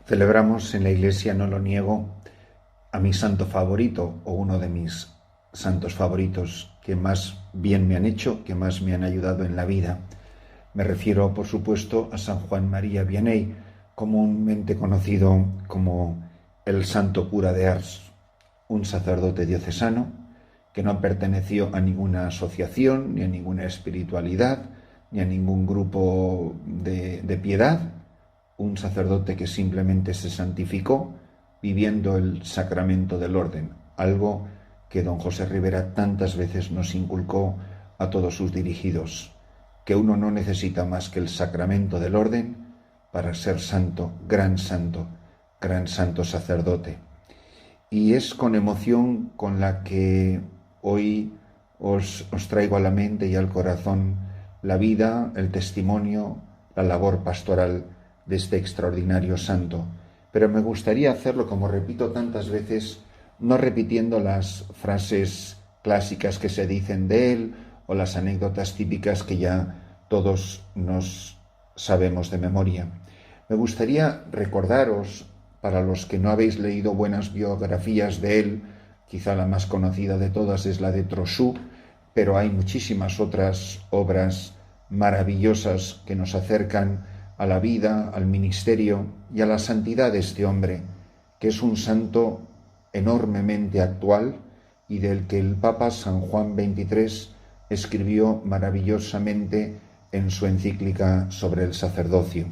Celebramos en la Iglesia, no lo niego, a mi santo favorito o uno de mis santos favoritos que más bien me han hecho, que más me han ayudado en la vida. Me refiero, por supuesto, a San Juan María Vianney, comúnmente conocido como el Santo Cura de Ars, un sacerdote diocesano que no perteneció a ninguna asociación, ni a ninguna espiritualidad, ni a ningún grupo de piedad, un sacerdote que simplemente se santificó viviendo el sacramento del orden, algo que don José Rivera tantas veces nos inculcó a todos sus dirigidos, que uno no necesita más que el sacramento del orden para ser santo, gran santo sacerdote. Y es con emoción con la que hoy os traigo a la mente y al corazón la vida, el testimonio, la labor pastoral de este extraordinario santo. Pero me gustaría hacerlo, como repito tantas veces, no repitiendo las frases clásicas que se dicen de él o las anécdotas típicas que ya todos nos sabemos de memoria. Me gustaría recordaros, para los que no habéis leído buenas biografías de él, quizá la más conocida de todas es la de Trochu, pero hay muchísimas otras obras maravillosas que nos acercan a la vida, al ministerio y a la santidad de este hombre, que es un santo enormemente actual y del que el Papa San Juan XXIII escribió maravillosamente en su encíclica sobre el sacerdocio.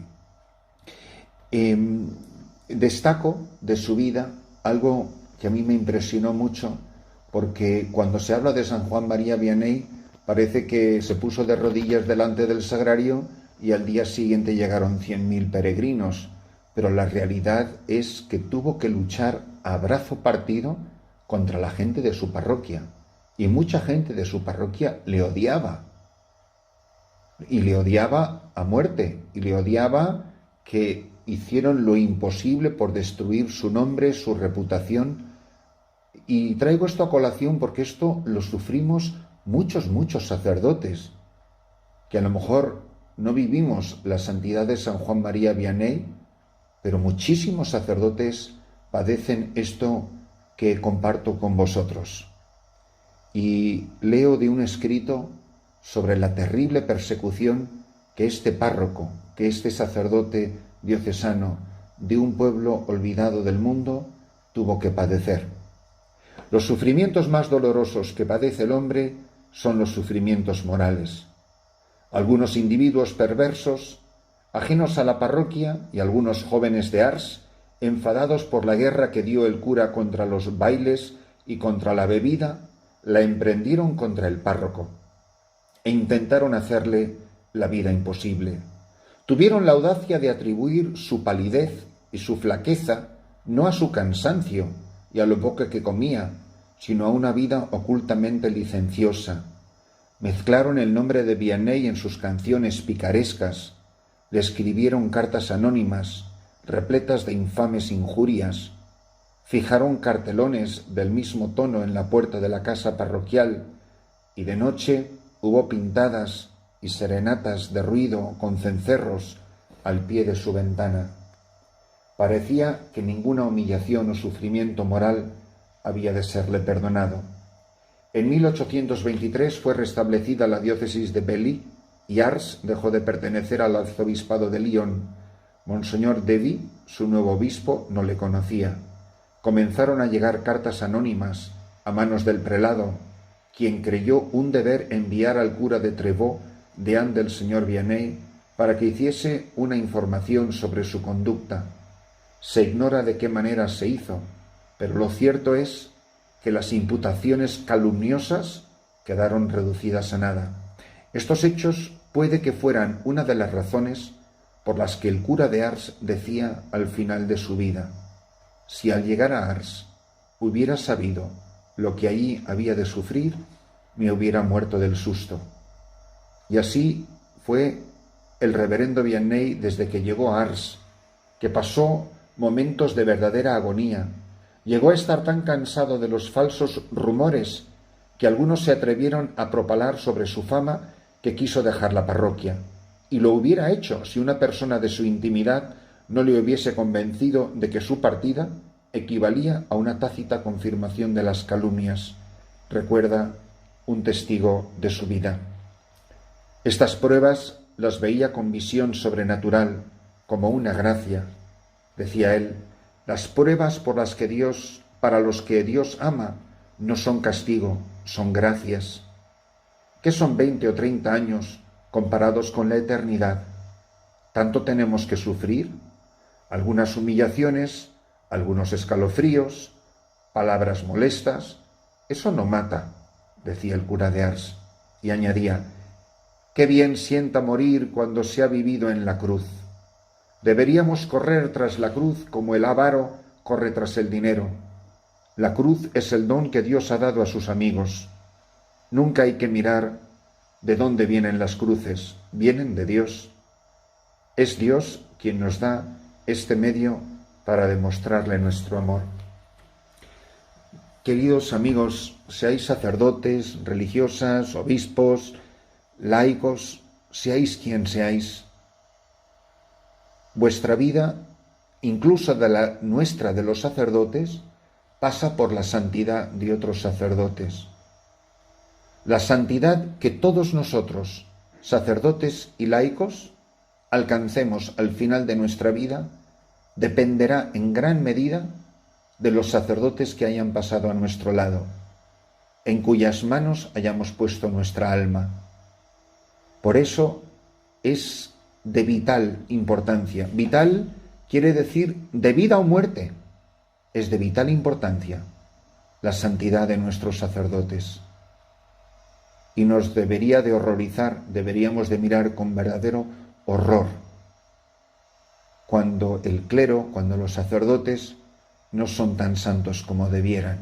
Destaco de su vida algo que a mí me impresionó mucho, porque cuando se habla de San Juan María Vianney parece que se puso de rodillas delante del sagrario y al día siguiente llegaron 100.000 peregrinos, pero la realidad es que tuvo que luchar a brazo partido contra la gente de su parroquia, y mucha gente de su parroquia le odiaba, y le odiaba a muerte, y le odiaba que hicieron lo imposible por destruir su nombre, su reputación. Y traigo esto a colación porque esto lo sufrimos muchos sacerdotes, que a lo mejor no vivimos la santidad de San Juan María Vianney, pero muchísimos sacerdotes padecen esto que comparto con vosotros. Y leo de un escrito sobre la terrible persecución que este párroco, que este sacerdote diocesano de un pueblo olvidado del mundo tuvo que padecer. Los sufrimientos más dolorosos que padece el hombre son los sufrimientos morales. Algunos individuos perversos, ajenos a la parroquia, y algunos jóvenes de Ars, enfadados por la guerra que dio el cura contra los bailes y contra la bebida, la emprendieron contra el párroco e intentaron hacerle la vida imposible. Tuvieron la audacia de atribuir su palidez y su flaqueza no a su cansancio y a lo poco que comía, sino a una vida ocultamente licenciosa. Mezclaron el nombre de Vianney en sus canciones picarescas, le escribieron cartas anónimas, repletas de infames injurias, fijaron cartelones del mismo tono en la puerta de la casa parroquial, y de noche hubo pintadas y serenatas de ruido con cencerros al pie de su ventana. Parecía que ninguna humillación o sufrimiento moral había de serle perdonado. En 1823 fue restablecida la diócesis de Bely y Ars dejó de pertenecer al arzobispado de Lyon. Monseñor Devy, su nuevo obispo, no le conocía. Comenzaron a llegar cartas anónimas a manos del prelado, quien creyó un deber enviar al cura de Trevaux, deán del señor Vianney, para que hiciese una información sobre su conducta. Se ignora de qué manera se hizo, pero lo cierto es que las imputaciones calumniosas quedaron reducidas a nada. Estos hechos puede que fueran una de las razones por las que el cura de Ars decía al final de su vida: si al llegar a Ars hubiera sabido lo que allí había de sufrir, me hubiera muerto del susto. Y así fue el reverendo Vianney desde que llegó a Ars, que pasó momentos de verdadera agonía. Llegó a estar tan cansado de los falsos rumores que algunos se atrevieron a propalar sobre su fama que quiso dejar la parroquia. Y lo hubiera hecho si una persona de su intimidad no le hubiese convencido de que su partida equivalía a una tácita confirmación de las calumnias, recuerda un testigo de su vida. Estas pruebas las veía con visión sobrenatural, como una gracia. Decía él, las pruebas para los que Dios ama, no son castigo, son gracias. ¿Qué son 20 o 30 años comparados con la eternidad? ¿Tanto tenemos que sufrir? Algunas humillaciones, algunos escalofríos, palabras molestas. Eso no mata, decía el cura de Ars, y añadía, qué bien sienta morir cuando se ha vivido en la cruz. Deberíamos correr tras la cruz como el avaro corre tras el dinero. La cruz es el don que Dios ha dado a sus amigos. Nunca hay que mirar de dónde vienen las cruces, vienen de Dios. Es Dios quien nos da este medio para demostrarle nuestro amor. Queridos amigos, seáis sacerdotes, religiosas, obispos, laicos, seáis quien seáis, vuestra vida, incluso nuestra de los sacerdotes, pasa por la santidad de otros sacerdotes. La santidad que todos nosotros, sacerdotes y laicos, alcancemos al final de nuestra vida, dependerá en gran medida de los sacerdotes que hayan pasado a nuestro lado, en cuyas manos hayamos puesto nuestra alma. Por eso es de vital importancia. Vital quiere decir de vida o muerte. Es de vital importancia la santidad de nuestros sacerdotes. Y nos debería de horrorizar, deberíamos de mirar con verdadero horror cuando el clero, cuando los sacerdotes no son tan santos como debieran.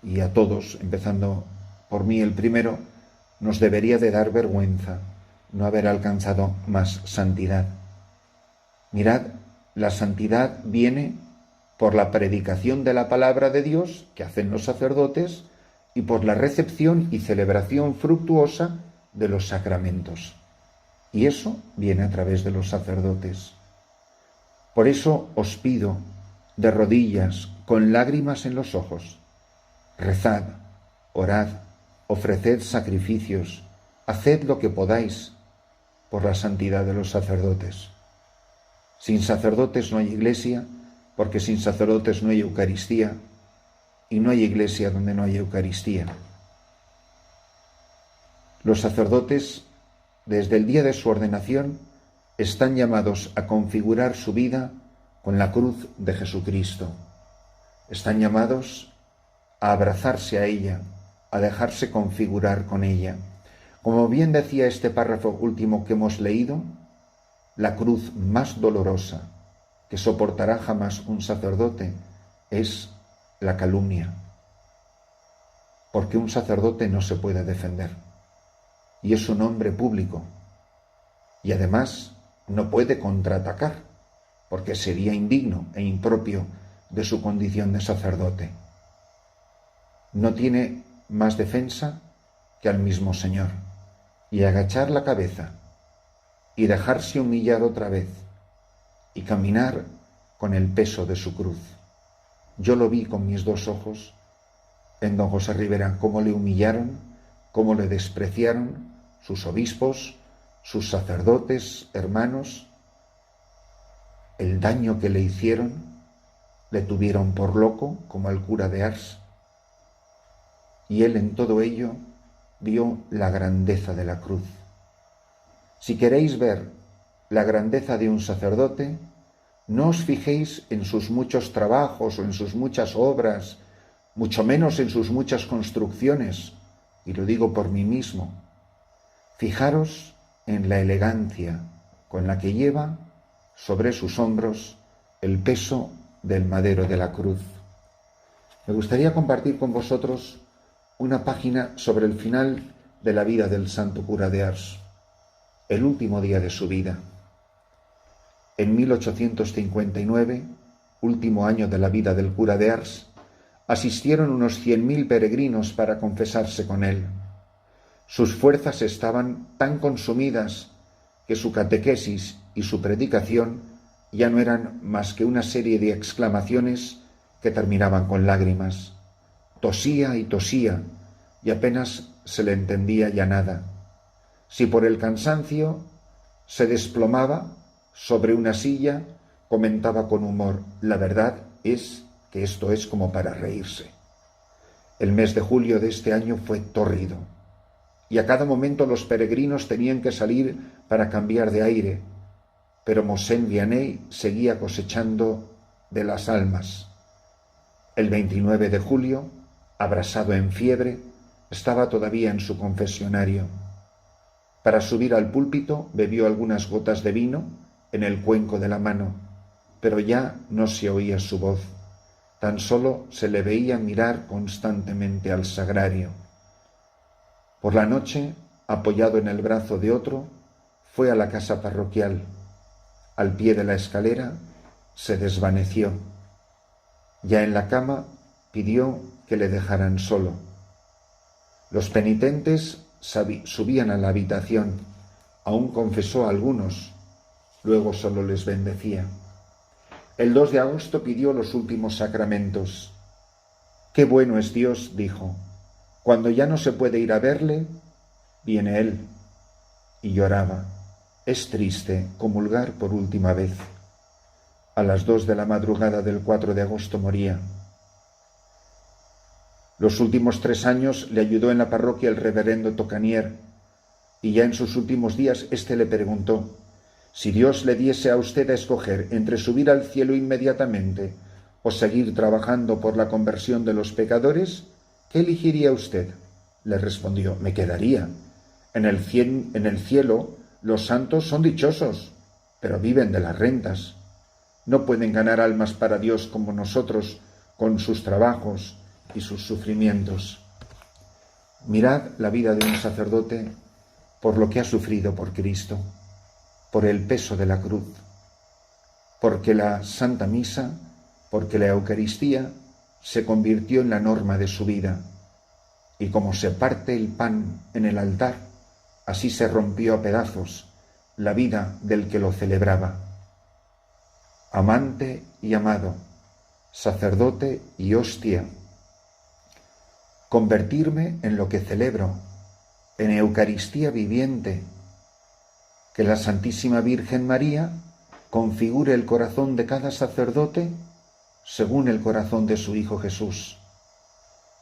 Y a todos, empezando por mí el primero, nos debería de dar vergüenza no haber alcanzado más santidad. Mirad, la santidad viene por la predicación de la palabra de Dios que hacen los sacerdotes y por la recepción y celebración fructuosa de los sacramentos. Y eso viene a través de los sacerdotes. Por eso os pido, de rodillas, con lágrimas en los ojos, rezad, orad, ofreced sacrificios, haced lo que podáis por la santidad de los sacerdotes. Sin sacerdotes no hay iglesia, porque sin sacerdotes no hay Eucaristía, y no hay iglesia donde no hay Eucaristía. Los sacerdotes, desde el día de su ordenación, están llamados a configurar su vida con la cruz de Jesucristo. Están llamados a abrazarse a ella, a dejarse configurar con ella. Como bien decía este párrafo último que hemos leído, la cruz más dolorosa que soportará jamás un sacerdote es la calumnia, porque un sacerdote no se puede defender y es un hombre público y además no puede contraatacar porque sería indigno e impropio de su condición de sacerdote. No tiene más defensa que al mismo Señor y agachar la cabeza y dejarse humillar otra vez y caminar con el peso de su cruz. Yo lo vi con mis dos ojos en don José Rivera, cómo le humillaron, cómo le despreciaron sus obispos, sus sacerdotes, hermanos, el daño que le hicieron, le tuvieron por loco, como al cura de Ars, y él en todo ello vio la grandeza de la cruz. Si queréis ver la grandeza de un sacerdote, no os fijéis en sus muchos trabajos o en sus muchas obras, mucho menos en sus muchas construcciones, y lo digo por mí mismo. Fijaros en la elegancia con la que lleva sobre sus hombros el peso del madero de la cruz. Me gustaría compartir con vosotros una página sobre el final de la vida del santo cura de Ars, el último día de su vida. En 1859, último año de la vida del cura de Ars, asistieron unos 100.000 peregrinos para confesarse con él. Sus fuerzas estaban tan consumidas que su catequesis y su predicación ya no eran más que una serie de exclamaciones que terminaban con lágrimas. Tosía y tosía, y apenas se le entendía ya nada. Si por el cansancio se desplomaba sobre una silla, comentaba con humor: la verdad es que esto es como para reírse. El mes de julio de este año fue tórrido, y a cada momento los peregrinos tenían que salir para cambiar de aire, pero Mosén Vianney seguía cosechando de las almas. El 29 de julio, abrasado en fiebre, estaba todavía en su confesionario. Para subir al púlpito bebió algunas gotas de vino en el cuenco de la mano, pero ya no se oía su voz, tan solo se le veía mirar constantemente al sagrario. Por la noche, apoyado en el brazo de otro, fue a la casa parroquial. Al pie de la escalera se desvaneció. Ya en la cama pidió que le dejaran solo. Los penitentes subían a la habitación, aún confesó a algunos, luego solo les bendecía. El 2 de agosto pidió los últimos sacramentos. «Qué bueno es Dios», dijo. «Cuando ya no se puede ir a verle, viene Él». Y lloraba. Es triste comulgar por última vez. A las 2 de la madrugada del 4 de agosto moría. Los últimos 3 años le ayudó en la parroquia el reverendo Tocanier, y ya en sus últimos días éste le preguntó: si Dios le diese a usted a escoger entre subir al cielo inmediatamente o seguir trabajando por la conversión de los pecadores, ¿qué elegiría usted? Le respondió: me quedaría. En el cielo los santos son dichosos, pero viven de las rentas. No pueden ganar almas para Dios como nosotros con sus trabajos y sus sufrimientos. Mirad la vida de un sacerdote por lo que ha sufrido por Cristo, por el peso de la cruz, porque la Santa Misa, porque la Eucaristía se convirtió en la norma de su vida, y como se parte el pan en el altar, así se rompió a pedazos la vida del que lo celebraba. Amante y amado, sacerdote y hostia, convertirme en lo que celebro, en Eucaristía viviente, que la Santísima Virgen María configure el corazón de cada sacerdote según el corazón de su Hijo Jesús,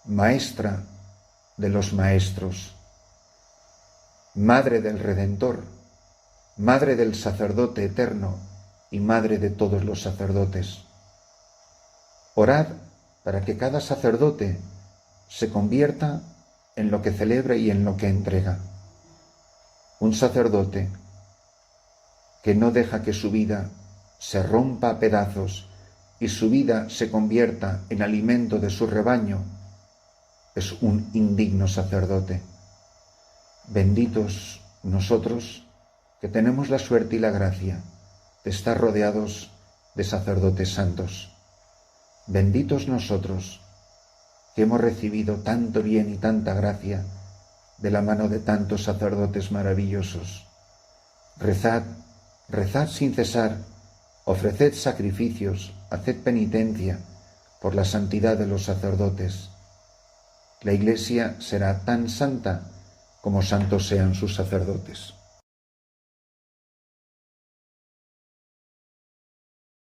Maestra de los maestros, Madre del Redentor, Madre del sacerdote eterno y Madre de todos los sacerdotes. Orad para que cada sacerdote se convierta en lo que celebra y en lo que entrega. Un sacerdote que no deja que su vida se rompa a pedazos y su vida se convierta en alimento de su rebaño, es un indigno sacerdote. Benditos nosotros que tenemos la suerte y la gracia de estar rodeados de sacerdotes santos. Benditos nosotros que hemos recibido tanto bien y tanta gracia de la mano de tantos sacerdotes maravillosos. Rezad, rezad sin cesar, ofreced sacrificios, haced penitencia por la santidad de los sacerdotes. La Iglesia será tan santa como santos sean sus sacerdotes.